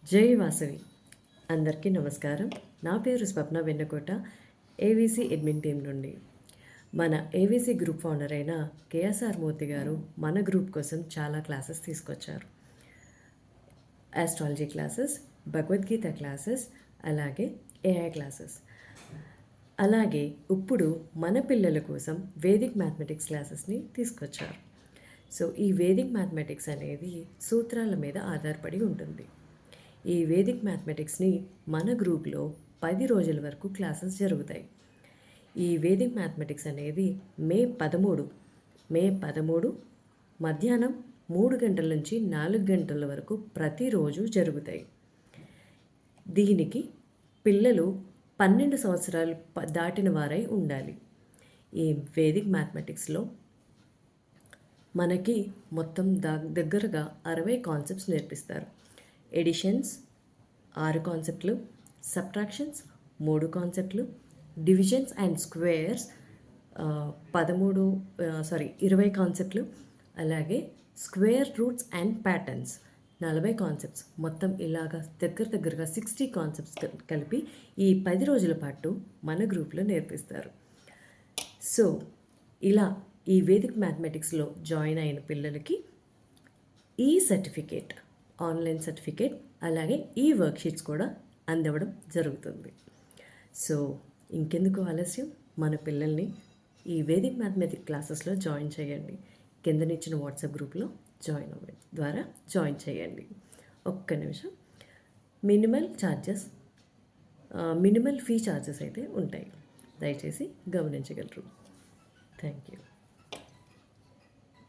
జై వాసవి అందరికీ నమస్కారం. నా పేరు స్వప్న వెన్నకోట, ఏవీసీ అడ్మిన్ టీం నుండి. మన ఏవీసీ గ్రూప్ ఫౌండర్ అయిన కేఎస్ఆర్ మూర్తి గారు మన గ్రూప్ కోసం చాలా క్లాసెస్ తీసుకొచ్చారు. ఆస్ట్రాలజీ క్లాసెస్, భగవద్గీత క్లాసెస్, అలాగే ఏఐ క్లాసెస్. అలాగే ఇప్పుడు మన పిల్లల కోసం వేదిక్ మ్యాథమెటిక్స్ క్లాసెస్ని తీసుకొచ్చారు. సో ఈ వేదిక్ మ్యాథమెటిక్స్ అనేది సూత్రాల మీద ఆధారపడి ఉంటుంది. ఈ వేదిక్ మ్యాథమెటిక్స్ని మన గ్రూప్లో 10 రోజుల వరకు క్లాసెస్ జరుగుతాయి. ఈ వేదిక్ మ్యాథమెటిక్స్ అనేది మే 13 మధ్యాహ్నం 3 గంటల నుంచి 4 గంటల వరకు ప్రతిరోజు జరుగుతాయి. దీనికి పిల్లలు 12 సంవత్సరాలు దాటిన వారై ఉండాలి. ఈ వేదిక్ మ్యాథమెటిక్స్లో మనకి మొత్తం దగ్గరగా 60 కాన్సెప్ట్స్ నేర్పిస్తారు. ఎడిషన్స్ 6 కాన్సెప్ట్లు, సబ్ట్రాక్షన్స్ 3 కాన్సెప్ట్లు, డివిజన్స్ అండ్ స్క్వేర్స్ 20 కాన్సెప్ట్లు, అలాగే square roots and patterns 40 concepts. మొత్తం ఇలాగా దగ్గరగా 60 కాన్సెప్ట్స్ కలిపి ఈ 10 రోజుల పాటు మన గ్రూప్లో నేర్పిస్తారు. సో ఇలా ఈ వేదిక్ మ్యాథమెటిక్స్లో జాయిన్ అయిన పిల్లలకి ఈ సర్టిఫికేట్, ఆన్లైన్ సర్టిఫికేట్, అలాగే ఈ వర్క్షీట్స్ కూడా అందవడం జరుగుతుంది. సో ఇంకెందుకు ఆలస్యం, మన పిల్లల్ని ఈ వేదిక్ మ్యాథమెటిక్స్ క్లాసెస్లో జాయిన్ చేయండి. కిందనిచ్చిన వాట్సాప్ గ్రూప్లో జాయిన్ చేయండి. ఒక్క నిమిషం. మినిమల్ ఫీ ఛార్జెస్ అయితే ఉంటాయి, దయచేసి గమనించగలరు. Thank you.